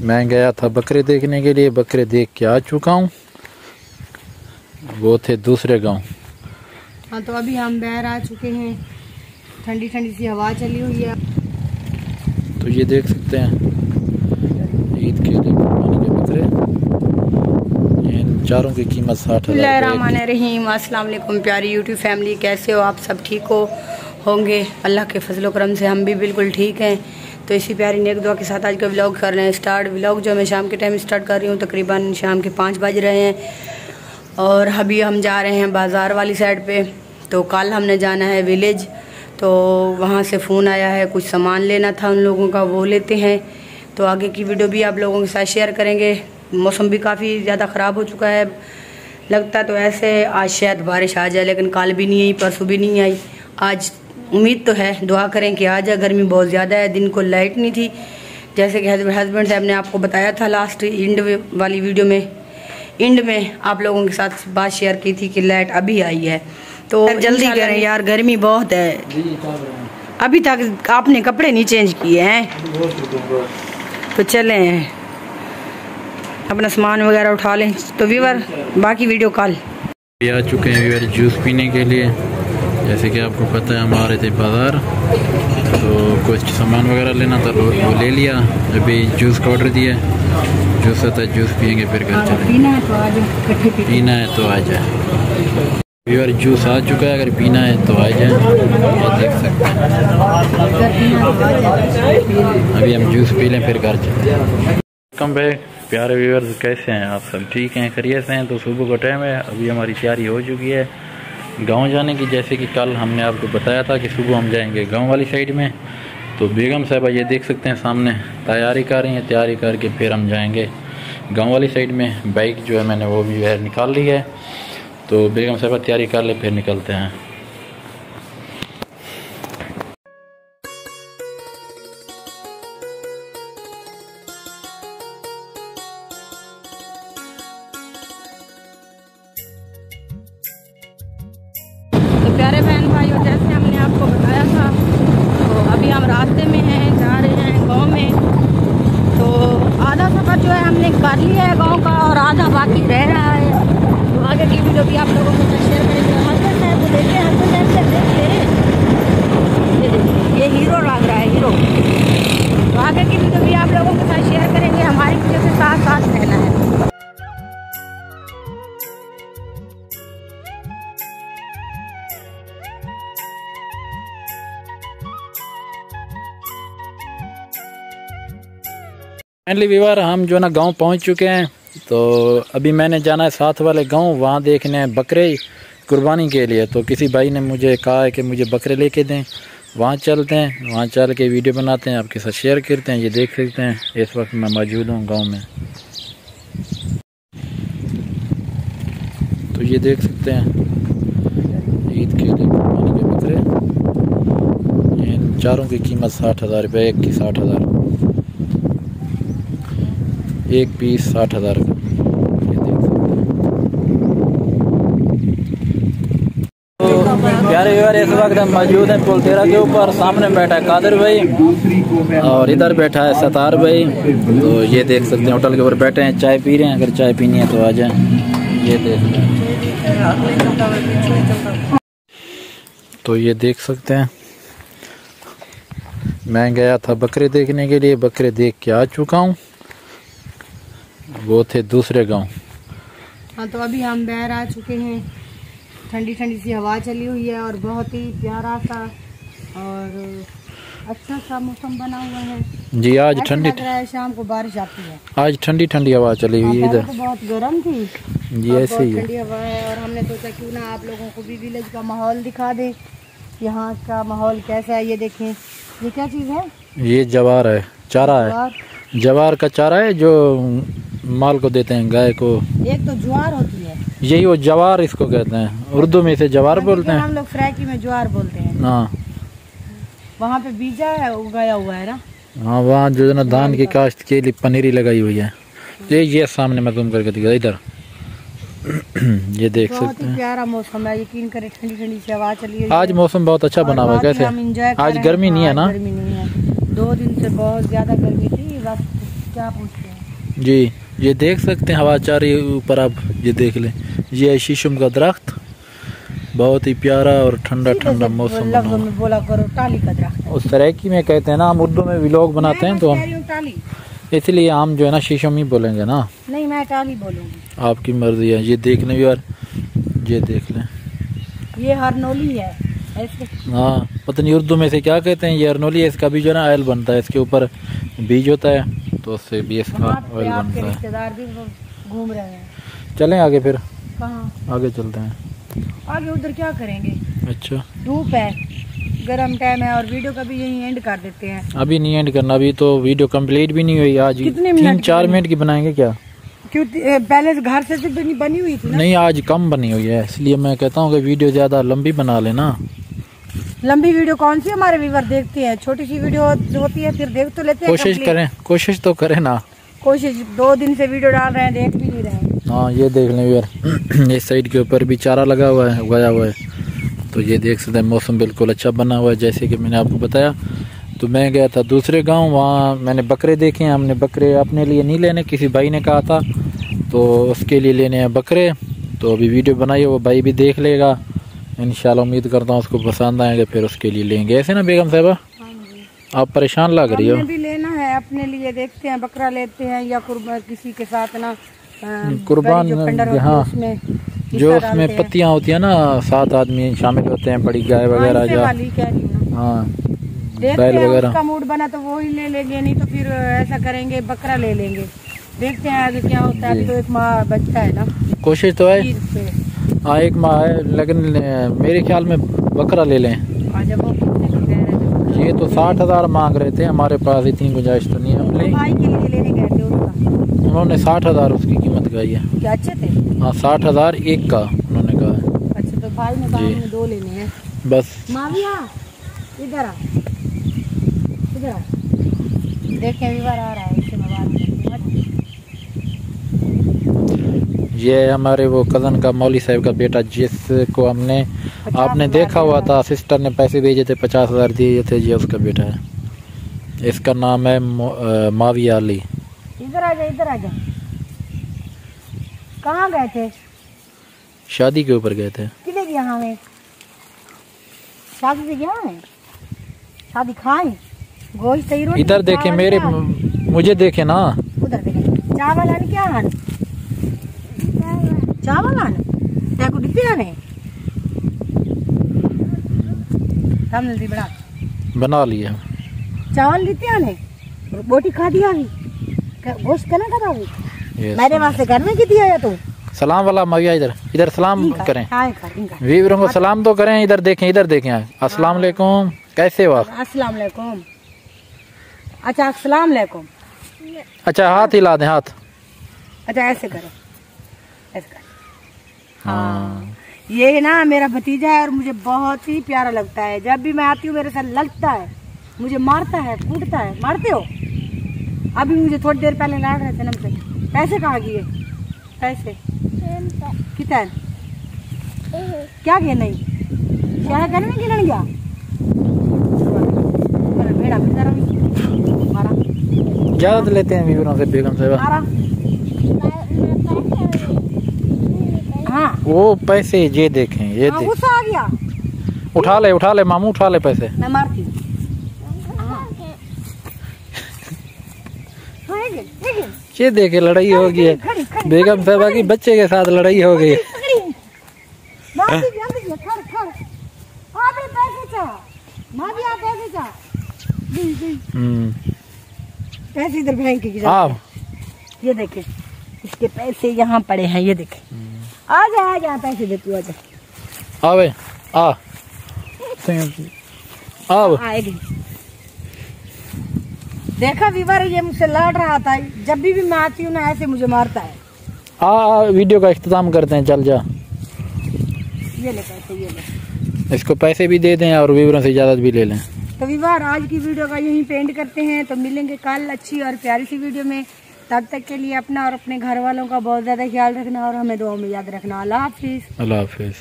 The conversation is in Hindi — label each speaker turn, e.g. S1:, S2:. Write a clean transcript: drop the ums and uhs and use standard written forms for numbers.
S1: मैं गया था बकरे देखने के लिए, बकरे देख के आ चुका हूँ। वो थे दूसरे गांव।
S2: हाँ, तो अभी हम बाहर आ चुके हैं। ठंडी ठंडी सी हवा चली हुई है।
S1: तो ये देख सकते हैं ईद के लिए कुर्बानी के बकरे, इन चारों की कीमत 60,000।
S2: अस्सलाम वालेकुम प्यारी यूट्यूब फैमिली, कैसे हो आप सब? ठीक होंगे अल्लाह के फजल करम से, हम भी बिल्कुल ठीक हैं। तो इसी प्यारी नेक दुआ के साथ आज का व्लॉग कर रहे हैं स्टार्ट। व्लॉग जो मैं शाम के टाइम स्टार्ट कर रही हूँ, तकरीबन शाम के 5 बज रहे हैं और अभी हम जा रहे हैं बाज़ार वाली साइड पे। तो कल हमने जाना है विलेज, तो वहाँ से फ़ोन आया है, कुछ सामान लेना था उन लोगों का, वो लेते हैं। तो आगे की वीडियो भी आप लोगों के साथ शेयर करेंगे। मौसम भी काफ़ी ज़्यादा ख़राब हो चुका है, लगता तो ऐसे आज शायद बारिश आ जाए, लेकिन कल भी नहीं आई, परसों भी नहीं आई। आज उम्मीद तो है, दुआ करें कि आ जाए। गर्मी बहुत ज़्यादा है, दिन को लाइट नहीं थी, जैसे कि हस्बैंड साहब ने आपको बताया था लास्ट इंड वाली वीडियो में, इंड में आप लोगों के साथ बात शेयर की थी कि लाइट अभी आई है। तो जल्दी करें यार, गर्मी बहुत है। अभी तक आपने कपड़े नहीं चेंज किए हैं, तो चलें अपना सामान वगैरह उठा लें। तो व्यूअर बाकी वीडियो कल
S1: आ चुके हैं व्यूअर जूस पीने के लिए। जैसे कि आपको पता है हम आ रहे थे बाज़ार, तो कुछ सामान वगैरह लेना था, वो ले लिया। अभी जूस का ऑर्डर दिया, जूस आता है, जूस पियेंगे फिर घर चलेंगे। पीना है तो आ जाए व्यूअर, जूस आ चुका है, अगर पीना है तो आ जाए। ये देख सकते हैं, अभी हम जूस पी लें फिर घर चलें। वेलकम बैक प्यारे व्यूअर्स, कैसे हैं आप सब? ठीक हैं, खैरियत से हैं? तो सुबह का टाइम है, अभी हमारी तैयारी हो चुकी है गांव जाने की। जैसे कि कल हमने आपको बताया था कि सुबह हम जाएंगे गांव वाली साइड में। तो बेगम साहबा ये देख सकते हैं सामने तैयारी कर रही हैं, तैयारी करके फिर हम जाएंगे गांव वाली साइड में। बाइक जो है मैंने वो भी बाहर निकाल ली है, तो बेगम साहबा तैयारी कर ले, फिर निकलते हैं।
S2: प्यारे बहन भाइयों, जैसे हमने आपको बताया था, तो अभी हम रास्ते में हैं, जा रहे हैं गांव में। तो आधा सफ़र जो है हमने कर लिया है गांव का, और आधा बाकी रह रहा है। तो आगे की वीडियो भी आप लोगों को शेयर करेंगे। हस्बैंड साहब को देखिए, हस्बैंड साहब से देखिए, ये देखिए, ये हीरो लग रहा है, हीरो। तो आगे की वीडियो भी आप लोगों के साथ शेयर करेंगे, हमारी वीडियो के साथ साथ रहना है।
S1: फाइनली व्यूअर हम जो ना गांव पहुंच चुके हैं। तो अभी मैंने जाना है साथ वाले गांव, वहां देखने हैं बकरे कुर्बानी के लिए। तो किसी भाई ने मुझे कहा है कि मुझे बकरे लेके दें, वहां चलते हैं, वहां चल के वीडियो बनाते हैं, आपके साथ शेयर करते हैं। ये देख सकते हैं इस वक्त मैं मौजूद हूँ गाँव में। तो ये देख सकते हैं ईद के लिए कुर्बानी के बकरे, इन चारों की कीमत 60,000 रुपये, एक की 60,000, एक पीस 60,000 का। प्यारे व्यूअर, इस वक्त हम मौजूद हैं पुल तेरा के ऊपर। सामने बैठा है कादिर भाई और इधर बैठा है सतार भाई। तो ये देख सकते हैं होटल के ऊपर बैठे हैं, चाय पी रहे हैं। अगर चाय पीनी है तो आ जाएं। ये देख तो ये देख सकते हैं मैं गया था बकरे देखने के लिए, बकरे देख के आ चुका हूँ। वो थे दूसरे गांव।
S2: हाँ, तो अभी हम बाहर आ चुके हैं। ठंडी ठंडी सी हवा चली हुई है और बहुत ही प्यारा सा और अच्छा सा मौसम बना हुआ है
S1: जी। आज ठंडी
S2: लग रहा है, शाम को बारिश आती है।
S1: आज ठंडी ठंडी हवा चली हुई है इधर,
S2: तो बहुत गर्म थी
S1: जी, ऐसे ही
S2: ठंडी हवा है। और हमने सोचा क्यों ना आप लोगों को भी विलेज का माहौल दिखा दे, यहाँ का माहौल कैसा है। ये देखें, ये क्या चीज़ है? ये
S1: जवार है, चारा है, जवार का चारा है जो माल को देते हैं, गाय को।
S2: एक तो ज्वार होती है,
S1: यही वो जवार इसको कहते हैं, उर्दू में इसे जवार बोलते हैं,
S2: हम लोग फ्रैकी में ज्वार बोलते हैं।
S1: हाँ,
S2: वहाँ पे बीजा है, उगाया हुआ है ना।
S1: हाँ, वहाँ जो है ना धान की काश्त के लिए पनीरी लगाई हुई है। ये सामने मैं तुम करके दिखा इधर। ये देख सकते हैं,
S2: प्यारा मौसम है, यकीन करें, ठंडी ठंडी से हवा चली है।
S1: आज मौसम बहुत अच्छा बना हुआ है। कैसे आज गर्मी नहीं है ना?
S2: गर्मी नहीं है, 2 दिन से बहुत ज्यादा गर्मी थी, बस क्या पूछते हैं
S1: जी? ये देख सकते हैं हवा चाह रही है ऊपर, आप ये देख लें। ये है शीशम का दरख्त, बहुत ही प्यारा और ठंडा ठंडा मौसम बना।
S2: में बोला करो टाली का दरख्त।
S1: उस सरायकी में कहते हैं ना, हम उर्दू में व्लॉग बनाते हैं तो हम इसलिए हम जो है ना शीशम ही बोलेंगे ना।
S2: नहीं, मैं टाली बोलूँगी।
S1: आपकी मर्जी है। ये देख लें यार, ये देख लें,
S2: ये हरनोली है ऐसे।
S1: हाँ, पता नहीं उर्दू में से क्या कहते हैं। ये हरनोली है, इसका भी जो है ना ऑयल बनता है, इसके ऊपर बीज होता है तो उससे भी इसका ऑयल बनता है।
S2: रिश्तेदार भी घूम रहे हैं।
S1: चलें आगे फिर।
S2: कहाँ
S1: आगे चलते हैं।
S2: आगे उधर क्या करेंगे?
S1: अच्छा,
S2: धूप है, गरम टाइम है और वीडियो का भी यही एंड कर देते हैं।
S1: अभी नहीं एंड करना, अभी तो वीडियो कंप्लीट भी नहीं हुई। आज 3-4 मिनट की बनाएंगे क्या?
S2: क्यों? पहले घर से बनी हुई थी ना?
S1: नहीं, आज कम बनी हुई है, इसलिए मैं कहता हूँ कि वीडियो ज्यादा लंबी बना लेना।
S2: लंबी वीडियो कौन सी हमारे व्यूअर देखते हैं? छोटी सी वीडियो होती है, फिर देख तो लेते हैं।
S1: कोशिश तो करें ना।
S2: कोशिश 2 दिन से वीडियो डाल रहे हैं, देख भी नहीं रहे हैं।
S1: हाँ, ये देख लें यार, इस साइड के ऊपर भी चारा लगा हुआ है, उगाया हुआ है। तो ये देख सकते हैं, मौसम बिल्कुल अच्छा बना हुआ है। जैसे कि मैंने आपको बताया, तो मैं गया था दूसरे गांव, वहाँ मैंने बकरे देखे हैं। हमने बकरे अपने लिए नहीं लेने, किसी भाई ने कहा था तो उसके लिए लेने हैं बकरे। तो अभी वीडियो बनाई है, वो भाई भी देख लेगा इंशाल्लाह। उम्मीद करता हूँ उसको पसंद आएंगे, फिर उसके लिए लेंगे। ऐसे ना बेगम साहबा, आप परेशान लग रही हो?
S2: भी लेना है अपने लिए, देखते हैं बकरा लेते हैं या किसी के साथ ना
S1: कुर्बान। हाँ, जो उसमें पत्तियां होती है ना, 7 आदमी शामिल होते हैं, बड़ी गाय वगैरह। हाँ, बैल वगैरह।
S2: उसका मूड बना तो वो ही ले लेंगे, नहीं तो फिर ऐसा करेंगे बकरा ले लेंगे। देखते हैं आगे क्या होता है। तो एक माह बचता है ना,
S1: कोशिश तो है। हाँ, 1 माह है, लेकिन मेरे ख्याल में बकरा ले लें। ये तो 60,000 मांग रहे थे, हमारे पास इतनी गुंजाइश तो नहीं है।
S2: भाई के लिए लेने गए थे उसका,
S1: उन्होंने 60,000 उसकी कीमत कही है।
S2: क्या अच्छे थे?
S1: हाँ, 60,000 एक का उन्होंने कहा है।
S2: अच्छा, तो भाई ने कहा हमें 2 लेने हैं
S1: बस।
S2: माविया इधर आ, इधर आ, देखें विवर आ रहा है, इससे मोबाइल।
S1: ये हमारे वो कज़न का मौली साहब का बेटा, जिसको आपने देखा हुआ था, सिस्टर ने पैसे भेजे थे, 50,000 दिए थे, ये उसका बेटा है। इसका नाम है माविया अली।
S2: इधर आ जा, इधर आ जा। कहाँ गए थे?
S1: शादी के ऊपर गए थे।
S2: किधर गया हमें? शादी से गया है, शादी खाए गोश्त सही रोटी।
S1: इधर देखे मेरे, मुझे देखे ना।
S2: उधर देखे। चावल आने क्या आने? चावल आने क्या को डिब्बे आने? सामने दी बना
S1: लिए
S2: चावल डिब्बे आने, रोटी खा दिया अभी, गोश्त करना खाता अभी। मेरे वास्ते घर में की दिया है तू?
S1: सलाम वाला माविया, इधर सलाम करें, वीवरों को सलाम तो करें। इधर देखें। अस्सलाम वालेकुम, कैसे हो आप?
S2: अस्सलाम वालेकुम। अच्छा, अस्सलाम वालेकुम।
S1: अच्छा, हाथ हिला दें, हाथ।
S2: अच्छा, ऐसे करो, ऐसे कर। हाँ, ये ना मेरा भतीजा है और मुझे बहुत ही प्यारा लगता है। जब भी मैं आती हूँ मेरे साथ लगता है, मुझे मारता है, कूटता है। मारते हो? अभी मुझे थोड़ी देर पहले लाड़ रहे थे नमसे। पैसे कहाँ गए? पैसे कितना? क्या गए? नहीं क्या करने गिरन गया? भेड़ा मारा।
S1: ज्यादा लेते हैं वीवरों से बेगम साहब।
S2: हाँ,
S1: वो पैसे ये देखें, ये देखें।
S2: गुस्सा आ गया।
S1: उठा ले मामू, उठा ले पैसे।
S2: मैं मारती हूँ।
S1: ये देखे, लड़ाई हो गई है बेगम साहबा की, बच्चे के साथ लड़ाई हो गई।
S2: पैसे इधर बैंक की। ये देखे, इसके पैसे यहाँ पड़े हैं, ये देखे। आ जा पैसे दे तू, आजा।
S1: आवे
S2: आएगी। देखा विवर, ये मुझसे लड़ रहा था। जब भी मैं आती हूँ ना, ऐसे मुझे मारता है।
S1: वीडियो का इख्तिताम करते हैं, चल जा।
S2: ये ले पैसे, ये ले।
S1: इसको पैसे भी दे दें और वीवरों से इजाजत भी ले लें।
S2: तो विवर, आज की वीडियो का यहीं पे एंड करते हैं। तो मिलेंगे कल अच्छी और प्यारी सी वीडियो में। तब तक के लिए अपना और अपने घर वालों का बहुत ज्यादा ख्याल रखना और हमें दुआ में याद रखना। अल्लाह हाफिज।
S1: अल्लाह हाफिज।